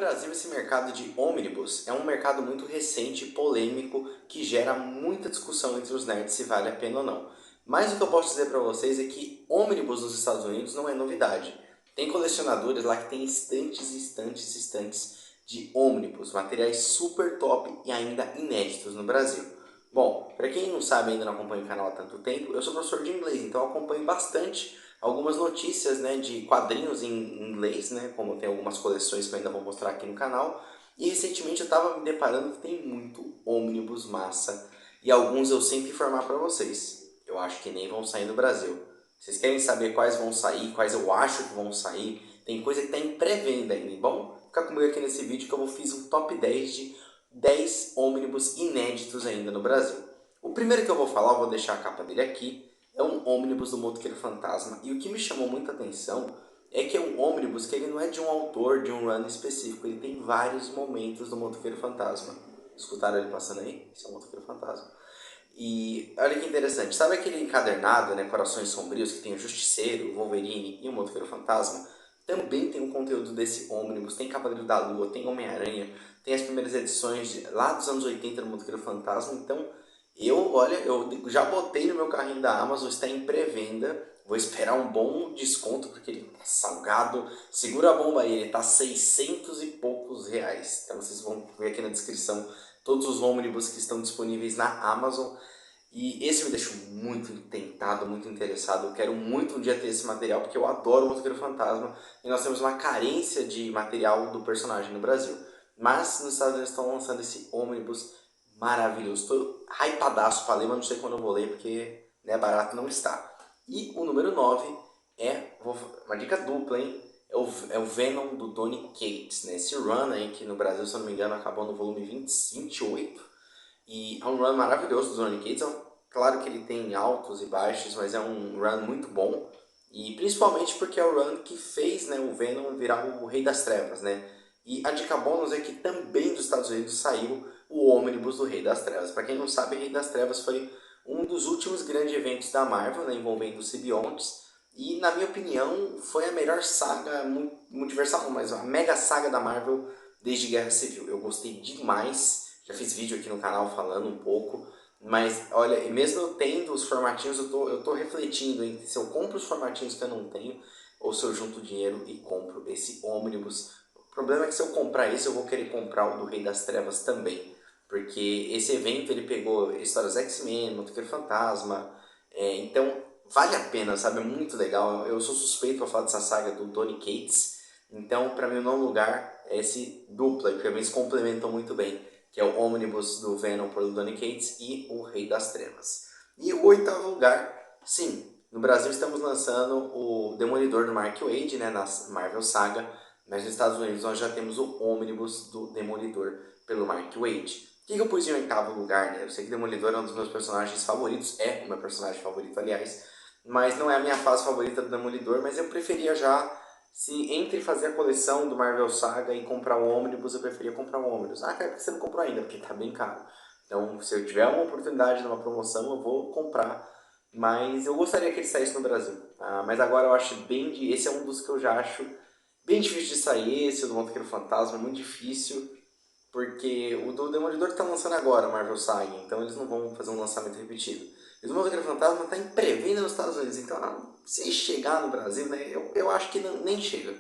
Brasil, esse mercado de ônibus é um mercado muito recente e polêmico que gera muita discussão entre os nerds se vale a pena ou não. Mas o que eu posso dizer para vocês é que ônibus nos Estados Unidos não é novidade. Tem colecionadores lá que tem estantes e estantes e estantes de ônibus, materiais super top e ainda inéditos no Brasil. Bom, para quem não sabe ainda não acompanha o canal há tanto tempo, eu sou professor de inglês, então eu acompanho bastante algumas notícias, né, de quadrinhos em inglês, né, como tem algumas coleções que eu ainda vou mostrar aqui no canal. E recentemente eu estava me deparando que tem muito ônibus massa e alguns eu sempre informar para vocês. Eu acho que nem vão sair no Brasil. Vocês querem saber quais vão sair, quais eu acho que vão sair? Tem coisa que está em pré-venda ainda. Bom, fica comigo aqui nesse vídeo que eu fiz um top 10 de 10 ônibus inéditos ainda no Brasil. O primeiro que eu vou falar, eu vou deixar a capa dele aqui, é um ônibus do Motoqueiro Fantasma. E o que me chamou muita atenção é que é um ônibus que ele não é de um autor, de um run específico. Ele tem vários momentos do Motoqueiro Fantasma. Escutaram ele passando aí? Esse é o Motoqueiro Fantasma. E olha que interessante, sabe aquele encadernado, né, Corações Sombrios, que tem o Justiceiro, o Wolverine e o Motoqueiro Fantasma? Também tem um conteúdo desse ônibus, tem Cavaleiro da Lua, tem Homem-Aranha, tem as primeiras edições lá dos anos 80 do Motoqueiro Fantasma. Então, eu já botei no meu carrinho da Amazon, está em pré-venda. Vou esperar um bom desconto, porque ele tá salgado. Segura a bomba aí, ele tá 600 e poucos reais. Então vocês vão ver aqui na descrição todos os ônibus que estão disponíveis na Amazon. E esse me deixou muito tentado, muito interessado. Eu quero muito um dia ter esse material, porque eu adoro o Motoqueiro Fantasma. E nós temos uma carência de material do personagem no Brasil. Mas nos Estados Unidos estão lançando esse ônibus maravilhoso. Estou hypadaço para ler, mas não sei quando eu vou ler, porque né, barato não está. E o número 9 é uma dica dupla, hein? É o Venom do Donny Cates, né? Esse run aí que no Brasil, se eu não me engano, acabou no volume 28. E é um run maravilhoso do Donny Cates. Claro que ele tem altos e baixos, mas é um run muito bom. E principalmente porque é o run que fez, né, o Venom virar o Rei das Trevas, né? E a dica bônus é que também dos Estados Unidos saiu o ônibus do Rei das Trevas. Para quem não sabe, Rei das Trevas foi um dos últimos grandes eventos da Marvel, né, envolvendo os simbiontes. E, na minha opinião, foi a melhor saga, multiversal, mas a mega saga da Marvel desde Guerra Civil. Eu gostei demais, já fiz vídeo aqui no canal falando um pouco. Mas, olha, mesmo eu tendo os formatinhos, eu tô refletindo entre se eu compro os formatinhos que eu não tenho ou se eu junto dinheiro e compro esse ônibus. O problema é que se eu comprar esse, eu vou querer comprar o do Rei das Trevas também. Porque esse evento ele pegou histórias X-Men, Motoqueiro Fantasma, então vale a pena, sabe? É muito legal. Eu sou suspeito para falar dessa saga do Donny Cates, então para mim o nono lugar é esse dupla, que eles complementam muito bem, que é o ônibus do Venom por Donny Cates e o Rei das Trevas. E o oitavo lugar, sim, no Brasil estamos lançando o Demolidor do Mark Waid, né, na Marvel Saga, mas nos Estados Unidos nós já temos o ônibus do Demolidor pelo Mark Waid. Por que eu pus em oitavo lugar, né? Eu sei que Demolidor é um dos meus personagens favoritos, é o meu personagem favorito, aliás, mas não é a minha fase favorita do Demolidor, mas eu preferia já, se entre fazer a coleção do Marvel Saga e comprar o ônibus, eu preferia comprar o ônibus. Ah, cara, por que você não comprou ainda? Porque tá bem caro. Então, se eu tiver uma oportunidade numa promoção, eu vou comprar. Mas eu gostaria que ele saísse no Brasil. Mas agora eu acho bem... Esse é um dos que eu já acho bem difícil de sair, esse, o do Motoqueiro Fantasma, é muito difícil. Porque o do Demolidor está lançando agora, Marvel Saga, então eles não vão fazer um lançamento repetido. E o do Motoqueiro Fantasma está em pré-venda nos Estados Unidos, então se chegar no Brasil, né, eu acho que nem chega.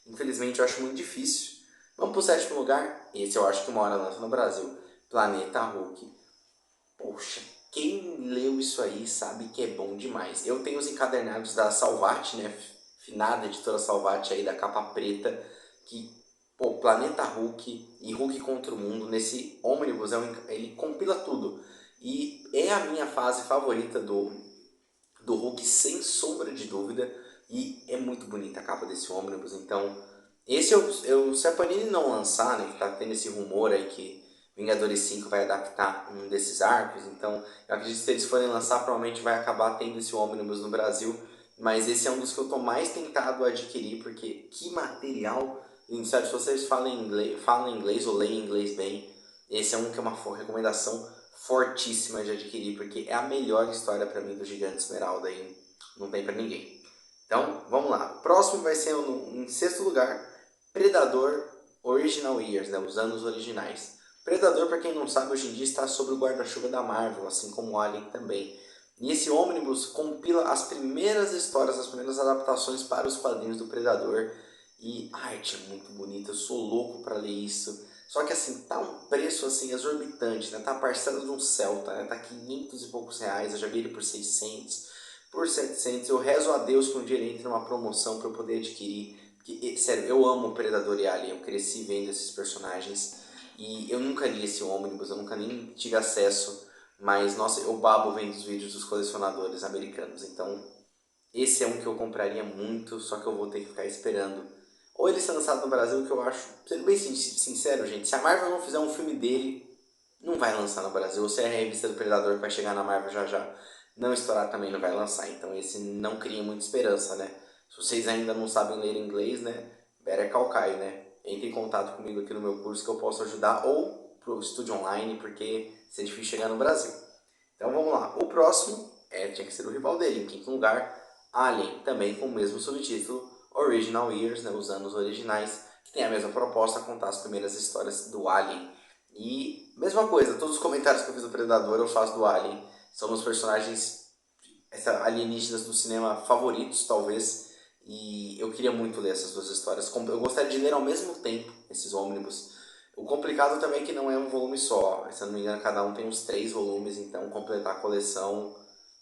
Infelizmente eu acho muito difícil. Vamos para o sétimo lugar, esse eu acho que uma hora lança no Brasil, Planeta Hulk. Poxa, quem leu isso aí sabe que é bom demais. Eu tenho os encadernados da Salvat, né, finada editora Salvat aí, da capa preta, que pô, Planeta Hulk e Hulk contra o Mundo, nesse ônibus, ele compila tudo. E é a minha fase favorita do Hulk, sem sombra de dúvida. E é muito bonita a capa desse ônibus. Então, esse se a Panini não lançar, né, que tá tendo esse rumor aí que Vingadores 5 vai adaptar um desses arcos. Então, eu acredito que se eles forem lançar, provavelmente vai acabar tendo esse ônibus no Brasil. Mas esse é um dos que eu tô mais tentado a adquirir, porque que material lindo. Se vocês falam inglês ou leem inglês bem, esse é um que é uma recomendação fortíssima de adquirir, porque é a melhor história para mim do Gigante Esmeralda e não tem para ninguém. Então, vamos lá. O próximo vai ser em sexto lugar, Predador Original Years, né, os anos originais. Predador, para quem não sabe, hoje em dia está sob o guarda-chuva da Marvel, assim como o Alien também. E esse ônibus compila as primeiras histórias, as primeiras adaptações para os quadrinhos do Predador. E a arte é muito bonita, eu sou louco para ler isso. Só que assim, tá um preço assim exorbitante, né? Tá a parcela de um Celta, né? Tá 500 e poucos reais, eu já vi ele por 600, por 700. Eu rezo a Deus que um dia ele entre numa promoção para eu poder adquirir. Porque, sério, eu amo o Predador e Alien, eu cresci vendo esses personagens. E eu nunca li esse ônibus, eu nunca nem tive acesso. Mas, nossa, eu babo vendo os vídeos dos colecionadores americanos. Então, esse é um que eu compraria muito, só que eu vou ter que ficar esperando. Ou ele ser lançado no Brasil, que eu acho, sendo bem sincero, gente, se a Marvel não fizer um filme dele, não vai lançar no Brasil. Ou se é a revista do Predador que vai chegar na Marvel já já, não estourar também, não vai lançar. Então esse não cria muita esperança, né? Se vocês ainda não sabem ler inglês, né? Better Call Kai, né? Entre em contato comigo aqui no meu curso que eu posso ajudar, ou pro estúdio online, porque isso é difícil chegar no Brasil. Então vamos lá. O próximo tinha que ser o rival dele. Em quinto lugar, Alien, também com o mesmo subtítulo, Original Years, né, os anos originais, que tem a mesma proposta, contar as primeiras histórias do Alien. E mesma coisa, todos os comentários que eu fiz do Predador eu faço do Alien. São meus personagens alienígenas do cinema favoritos, talvez. E eu queria muito ler essas duas histórias. Eu gostaria de ler ao mesmo tempo esses ônibus. O complicado também é que não é um volume só. Se eu não me engano, cada um tem uns 3 volumes, então completar a coleção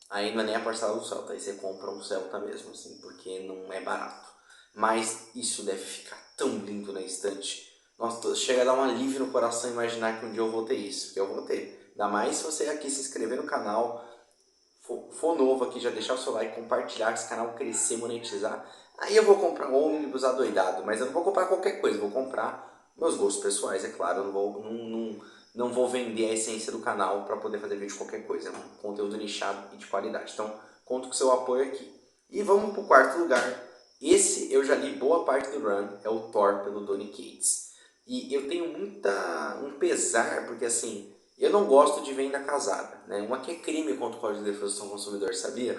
aí não é nem a parcela do Celta. Aí você compra um Celta mesmo, assim, porque não é barato. Mas isso deve ficar tão lindo na estante. Nossa, chega a dar um alívio no coração imaginar que um dia eu vou ter isso, porque eu vou ter. Ainda mais se você aqui se inscrever no canal, for novo aqui, já deixar o seu like, compartilhar, esse canal crescer, monetizar. Aí eu vou comprar um ônibus adoidado, mas eu não vou comprar qualquer coisa, eu vou comprar meus gostos pessoais, é claro. Eu não vou vender a essência do canal para poder fazer vídeo de qualquer coisa, é um conteúdo nichado e de qualidade. Então, conto com o seu apoio aqui. E vamos para o quarto lugar. Esse eu já li boa parte do run, é o Thor pelo Donny Cates. E eu tenho um pesar, porque assim, eu não gosto de venda casada, né? Uma que é crime contra o Código de Defesa do Consumidor, sabia?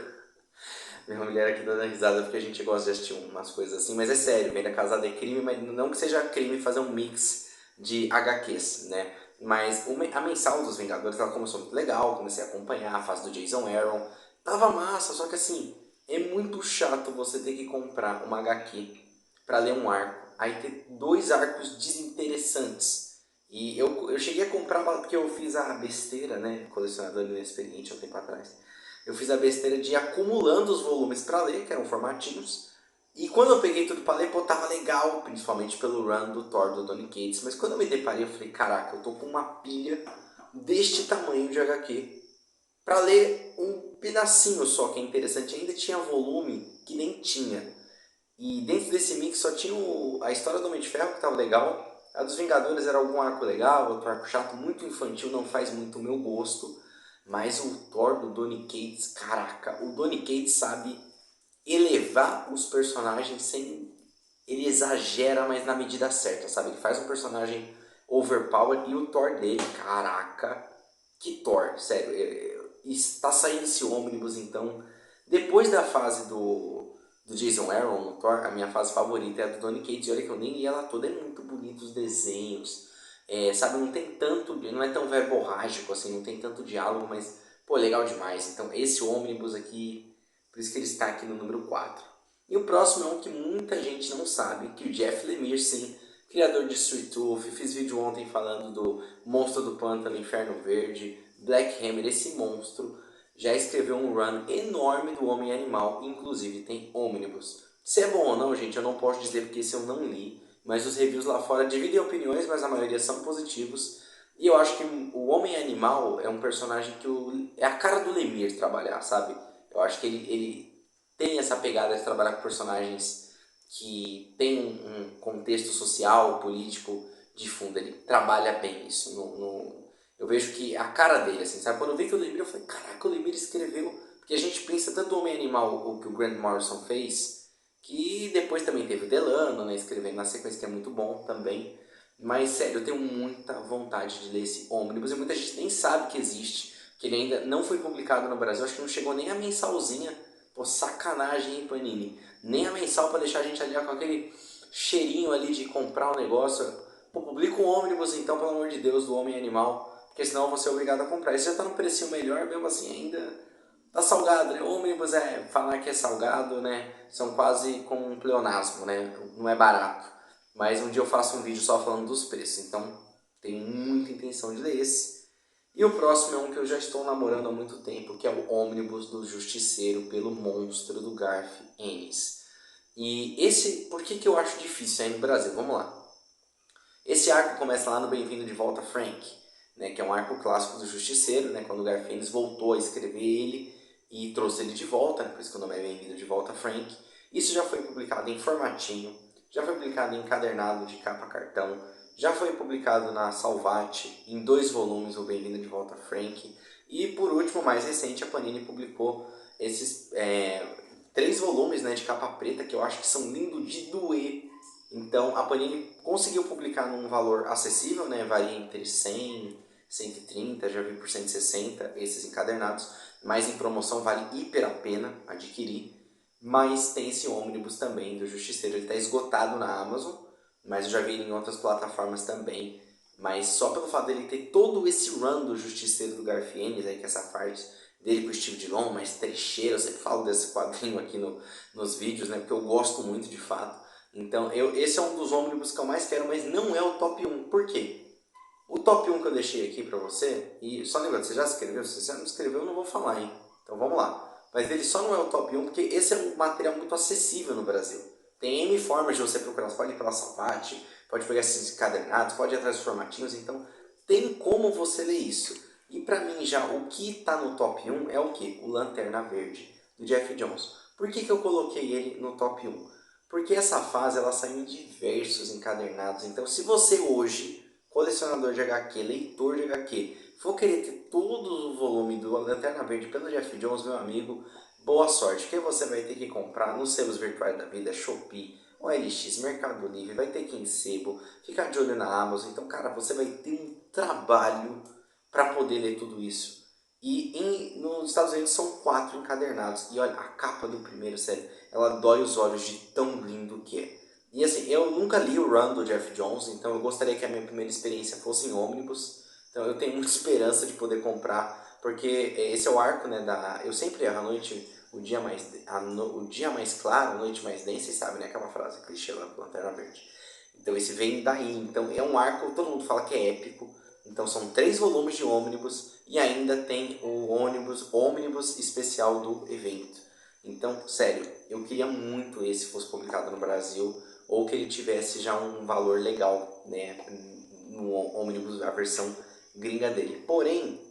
Minha mulher aqui dando risada porque a gente gosta de assistir umas coisas assim, mas é sério, venda casada é crime, mas não que seja crime fazer um mix de HQs, né? Mas a mensal dos Vingadores, ela começou muito legal, comecei a acompanhar a fase do Jason Aaron, tava massa, só que assim, é muito chato você ter que comprar uma HQ para ler um arco, aí ter 2 arcos desinteressantes. E eu cheguei a comprar porque eu fiz a besteira, né? Colecionador inexperiente há um tempo atrás. Eu fiz a besteira de ir acumulando os volumes para ler, que eram formatinhos. E quando eu peguei tudo para ler, pô, tava legal, principalmente pelo run do Thor do Donny Cates. Mas quando eu me deparei, eu falei, caraca, eu tô com uma pilha deste tamanho de HQ para ler um pedacinho só, que é interessante. Ainda tinha volume que nem tinha. E dentro desse mix só tinha a história do Homem de Ferro, que tava legal. A dos Vingadores era algum arco legal, outro arco chato, muito infantil, não faz muito o meu gosto. Mas o Thor do Donny Cates, caraca, o Donny Cates sabe elevar os personagens sem... Ele exagera, mas na medida certa, sabe? Ele faz um personagem overpowered e o Thor dele, caraca, que Thor, sério. Está saindo esse ônibus, então... Depois da fase do Jason Aaron no Thor, a minha fase favorita é a do Donny Cates. E olha que eu nem li ela toda, é muito bonito os desenhos. Sabe, não tem tanto, não é tão verborrágico assim, não tem tanto diálogo, mas, pô, legal demais. Então, esse ônibus aqui, por isso que ele está aqui no número 4. E o próximo é um que muita gente não sabe, que o Jeff Lemire, sim, criador de Sweet Tooth, fiz vídeo ontem falando do Monstro do Pântano, Inferno Verde, Black Hammer, esse monstro já escreveu um run enorme do Homem Animal, inclusive tem ônibus. Se é bom ou não, gente, eu não posso dizer porque esse eu não li, mas os reviews lá fora dividem opiniões, mas a maioria são positivos. E eu acho que o Homem Animal é um personagem que é a cara do Lemire trabalhar, sabe? Eu acho que ele tem essa pegada de trabalhar com personagens que tem um contexto social, político de fundo. Ele trabalha bem isso. Eu vejo que a cara dele, assim, sabe? Quando eu vi que o Lemire, eu falei, caraca, o Lemire escreveu. Porque a gente pensa tanto no Homem Animal, o que o Grant Morrison fez, que depois também teve o Delano, né, escrevendo na sequência, que é muito bom também. Mas, sério, eu tenho muita vontade de ler esse ônibus e muita gente nem sabe que existe, que ele ainda não foi publicado no Brasil, acho que não chegou nem a mensalzinha. Pô, sacanagem, hein, Panini? Nem a mensal para deixar a gente ali com aquele cheirinho ali de comprar o negócio. Pô, publica um ônibus então, pelo amor de Deus, do Homem Animal, porque senão eu vou ser obrigado a comprar. Isso já tá no precinho melhor, mesmo assim ainda tá salgado, né? Ônibus falar que é salgado, né? São quase com um pleonasmo, né? Não é barato. Mas um dia eu faço um vídeo só falando dos preços, então tenho muita intenção de ler esse. E o próximo é um que eu já estou namorando há muito tempo, que é o Ônibus do Justiceiro pelo Monstro do Garth Ennis. E esse, por que eu acho difícil aí no Brasil? Vamos lá. Esse arco começa lá no Bem-vindo de Volta Frank, né, que é um arco clássico do Justiceiro, né, quando o Garth Ennis voltou a escrever ele e trouxe ele de volta, né, por isso que o nome é Bem-vindo de Volta Frank. Isso já foi publicado em formatinho, já foi publicado em encadernado de capa cartão, já foi publicado na Salvat em 2 volumes, o Bem-vindo de Volta Frank. E por último, mais recente, a Panini publicou esses 3 volumes, né, de capa preta, que eu acho que são lindos de doer. Então a Panini conseguiu publicar num valor acessível, né, varia entre 100, 130, já vi por 160 esses encadernados, mas em promoção vale hiper a pena adquirir. Mas tem esse ônibus também do Justiceiro, ele está esgotado na Amazon, mas eu já vi ele em outras plataformas também. Mas só pelo fato dele ter todo esse run do Justiceiro do Garth Ennis, aí, que essa parte dele com o Steve Dillon, mais trecheiro, eu sempre falo desse quadrinho aqui nos vídeos, né, porque eu gosto muito de fato. Então esse é um dos ônibus que eu mais quero, mas não é o top 1. Por quê? O top 1 que eu deixei aqui pra você, e só lembrando, você já escreveu? Se você não escreveu, eu não vou falar, hein? Então vamos lá. Mas ele só não é o top 1 porque esse é um material muito acessível no Brasil. Tem N formas de você procurar. Você pode ir pela Salvat, pode pegar esses encadernados, pode ir atrás dos formatinhos. Então tem como você ler isso. E pra mim já o que tá no top 1 é o que? O Lanterna Verde, do Geoff Johns. Por que eu coloquei ele no top 1? Porque essa fase ela saiu em diversos encadernados. Então se você hoje, colecionador de HQ, leitor de HQ, for querer ter todo o volume do Lanterna Verde pelo Geoff Johns, meu amigo, boa sorte, porque você vai ter que comprar nos selos virtuais da vida, Shopee, OLX, Mercado Livre, vai ter que ir em sebo, ficar de olho na Amazon. Então, cara, você vai ter um trabalho para poder ler tudo isso. E nos Estados Unidos são 4 encadernados. E olha, a capa do primeiro, sério, ela dói os olhos de tão lindo que é. E assim, eu nunca li o run do Geoff Johns, então eu gostaria que a minha primeira experiência fosse em ônibus. Então eu tenho muita esperança de poder comprar, porque esse é o arco, né, eu sempre erro a noite, o dia mais claro, a noite mais densa, vocês sabem, né, aquela frase, clichê lá do Lanterna Verde. Então esse vem daí, então é um arco, todo mundo fala que é épico. Então são 3 volumes de ônibus e ainda tem o ônibus especial do evento. Então, sério, eu queria muito esse fosse publicado no Brasil, ou que ele tivesse já um valor legal, né, no ônibus, a versão gringa dele. Porém,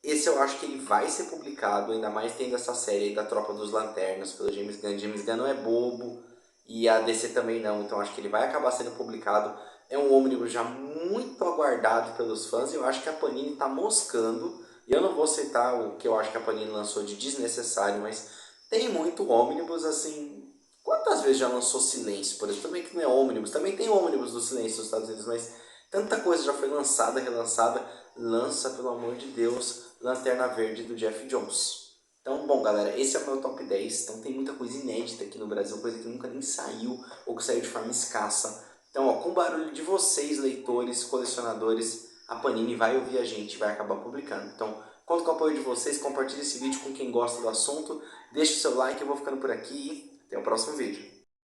esse eu acho que ele vai ser publicado, ainda mais tendo essa série aí da Tropa dos Lanternas pelo James Gunn. James Gunn não é bobo e a DC também não, então acho que ele vai acabar sendo publicado. É um ônibus já muito aguardado pelos fãs e eu acho que a Panini está moscando. E eu não vou citar o que eu acho que a Panini lançou de desnecessário, mas tem muito ônibus assim. Quantas vezes já lançou Silêncio, por exemplo? Também que não é ônibus, também tem ônibus do Silêncio nos Estados Unidos, mas tanta coisa já foi lançada, relançada. Lança, pelo amor de Deus, Lanterna Verde do Geoff Johns. Então, bom, galera, esse é o meu top 10. Então tem muita coisa inédita aqui no Brasil, coisa que nunca nem saiu ou que saiu de forma escassa. Então, ó, com o barulho de vocês, leitores, colecionadores, a Panini vai ouvir a gente e vai acabar publicando. Então, conto com o apoio de vocês, compartilhe esse vídeo com quem gosta do assunto, deixe o seu like, eu vou ficando por aqui e até o próximo vídeo.